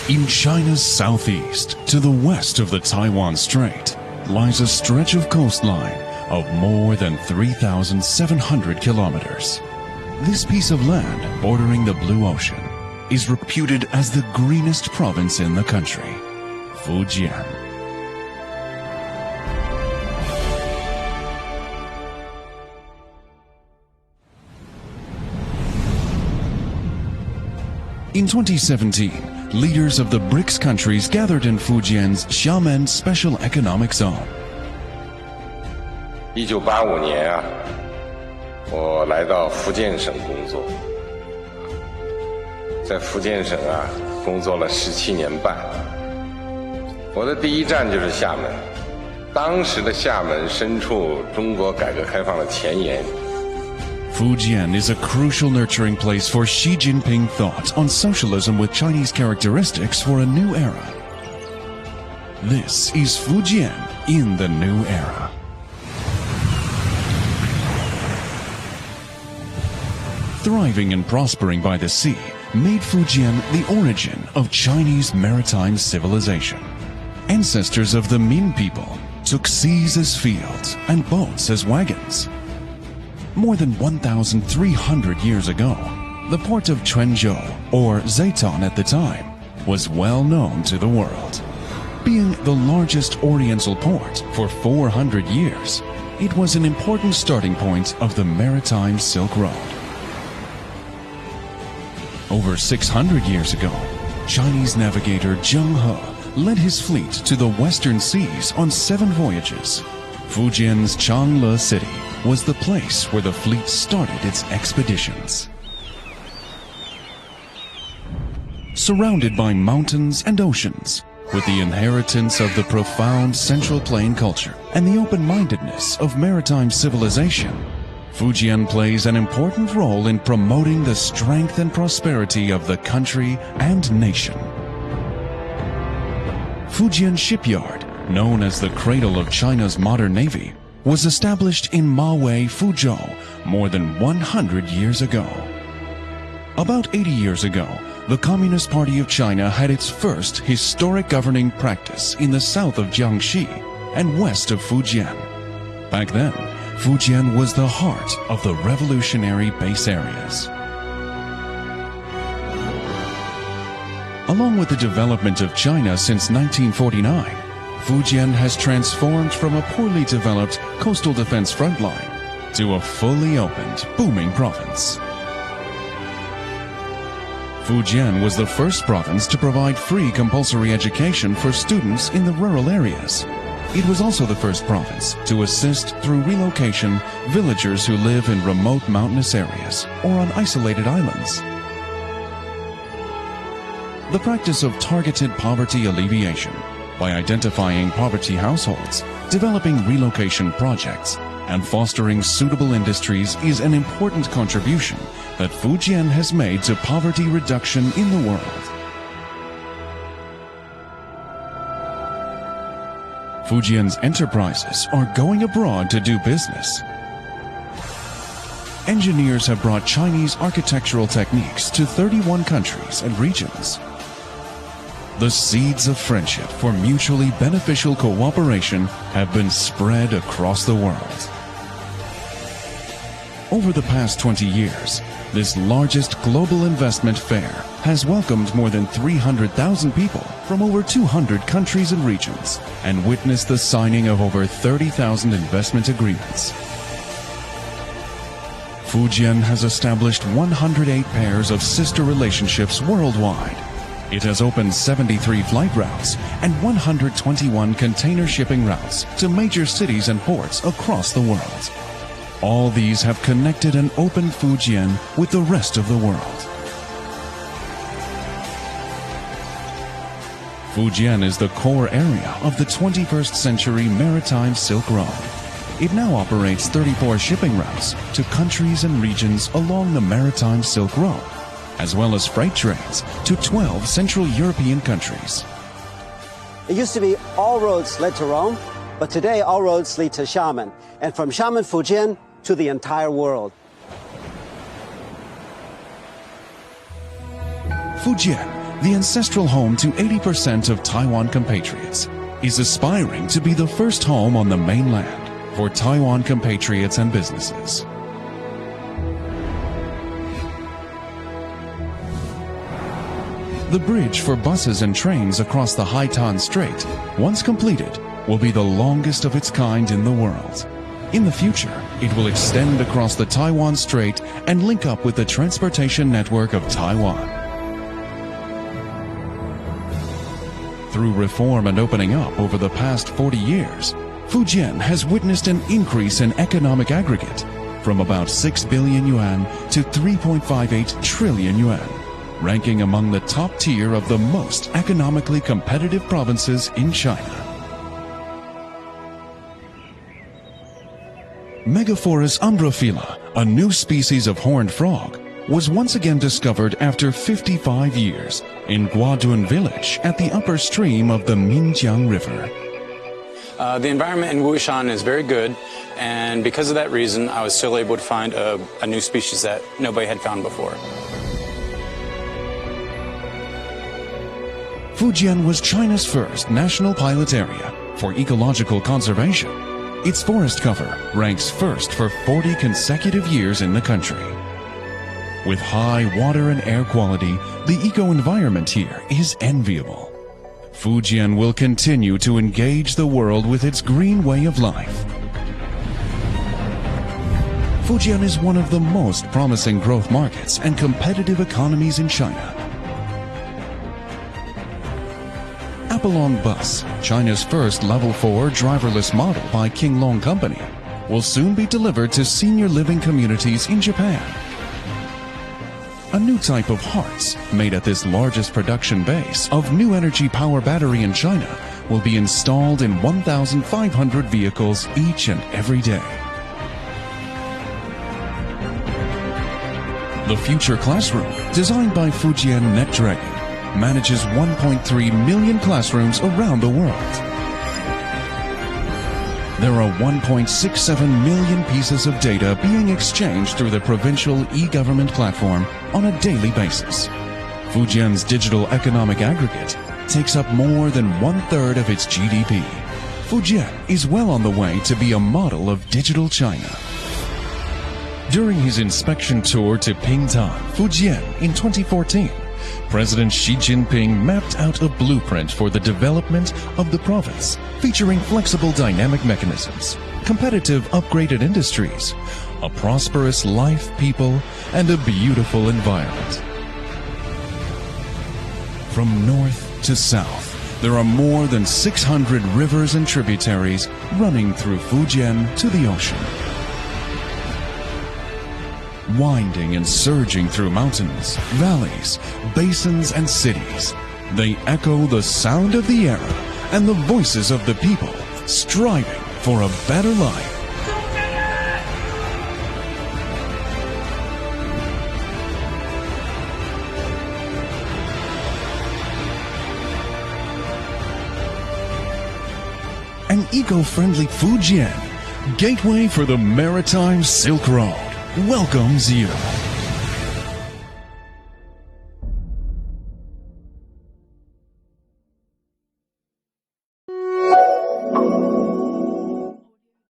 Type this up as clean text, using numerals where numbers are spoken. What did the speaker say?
In China's southeast, to the west of the Taiwan Strait, lies a stretch of coastline of more than 3,700 kilometers. This piece of land bordering the Blue Ocean is reputed as the greenest province in the country, Fujian. In 2017, leaders of the BRICS countries gathered in Fujian's Xiamen Special Economic Zone. 1985年啊，我来到福建省工作，在福建省啊工作了17年半。我的第一站就是厦门，当时的厦门身处中国改革开放的前沿。 Fujian is a crucial nurturing place for Xi Jinping thought on socialism with Chinese characteristics for a new era. This is Fujian in the new era. Thriving and prospering by the sea made Fujian the origin of Chinese maritime civilization. Ancestors of the Min people took seas as fields and boats as wagons. More than 1,300 years ago, the port of Quanzhou, or Zaitan at the time, was well known to the world. Being the largest oriental port for 400 years, it was an important starting point of the maritime Silk Road. Over 600 years ago, Chinese navigator Zheng He led his fleet to the western seas on 7 voyages. Fujian's Changle city was the place where the fleet started its expeditions. Surrounded by mountains and oceans, with the inheritance of the profound Central Plain culture and the open-mindedness of maritime civilization, Fujian plays an important role in promoting the strength and prosperity of the country and nation. Fujian Shipyard, known as the cradle of China's modern navy, was established in Mawei, Fuzhou, more than 100 years ago. About 80 years ago, the Communist Party of China had its first historic governing practice in the south of Jiangxi and west of Fujian. Back then, Fujian was the heart of the revolutionary base areas. Along with the development of China since 1949, Fujian has transformed from a poorly developed coastal defense frontline to a fully opened, booming province. Fujian was the first province to provide free compulsory education for students in the rural areas. It was also the first province to assist through relocation villagers who live in remote mountainous areas or on isolated islands. The practice of targeted poverty alleviation by identifying poverty households, developing relocation projects, and fostering suitable industries is an important contribution that Fujian has made to poverty reduction in the world. Fujian's enterprises are going abroad to do business. Engineers have brought Chinese architectural techniques to 31 countries and regions. The seeds of friendship for mutually beneficial cooperation have been spread across the world. Over the past 20 years, this largest global investment fair has welcomed more than 300,000 people from over 200 countries and regions and witnessed the signing of over 30,000 investment agreements. Fujian has established 108 pairs of sister relationships worldwide. It has opened 73 flight routes and 121 container shipping routes to major cities and ports across the world. All these have connected and opened Fujian with the rest of the world. Fujian is the core area of the 21st century maritime Silk Road. It now operates 34 shipping routes to countries and regions along the maritime Silk Road, as well as freight trains to 12 Central European countries. It used to be all roads led to Rome, but today all roads lead to Xiamen, and from Xiamen, Fujian, to the entire world. Fujian the ancestral home to 80% of Taiwan compatriots, is aspiring to be the first home on the mainland for Taiwan compatriots and businesses. The bridge for buses and trains across the Haitan Strait, once completed, will be the longest of its kind in the world. In the future, it will extend across the Taiwan Strait and link up with the transportation network of Taiwan. Through reform and opening up over the past 40 years, Fujian has witnessed an increase in economic aggregate from about 6 billion yuan to 3.58 trillion yuan, ranking among the top tier of the most economically competitive provinces in China. Megaphorus umbrophylla, a new species of horned frog, was once again discovered after 55 years in Guadun village at the upper stream of the Minjiang River. The environment in Wushan is very good, and because of that reason, I was still able to find a new species that nobody had found before. Fujian was China's first national pilot area for ecological conservation. Its forest cover ranks first for 40 consecutive years in the country. With high water and air quality, the eco-environment here is enviable. Fujian will continue to engage the world with its green way of life. Fujian is one of the most promising growth markets and competitive economies in China. Apolong Bus, China's first Level 4 driverless model by King Long Company, will soon be delivered to senior living communities in Japan. A new type of hearts, made at this largest production base of new energy power battery in China, will be installed in 1,500 vehicles each and every day. The future classroom, designed by Fujian NetDragon, manages 1.3 million classrooms around the world. There are 1.67 million pieces of data being exchanged through the provincial e-government platform on a daily basis. Fujian's digital economic aggregate takes up more than 1/3 of its GDP. Fujian is well on the way to be a model of digital China. During his inspection tour to Pingtan, Fujian in 2014, President Xi Jinping mapped out a blueprint for the development of the province, featuring flexible dynamic mechanisms, competitive upgraded industries, a prosperous life, people, and a beautiful environment. From north to south, there are more than 600 rivers and tributaries running through Fujian to the ocean. Winding and surging through mountains, valleys, basins, and cities, they echo the sound of the era and the voices of the people striving for a better life. An eco-friendly Fujian, gateway for the maritime Silk Road, welcomes you.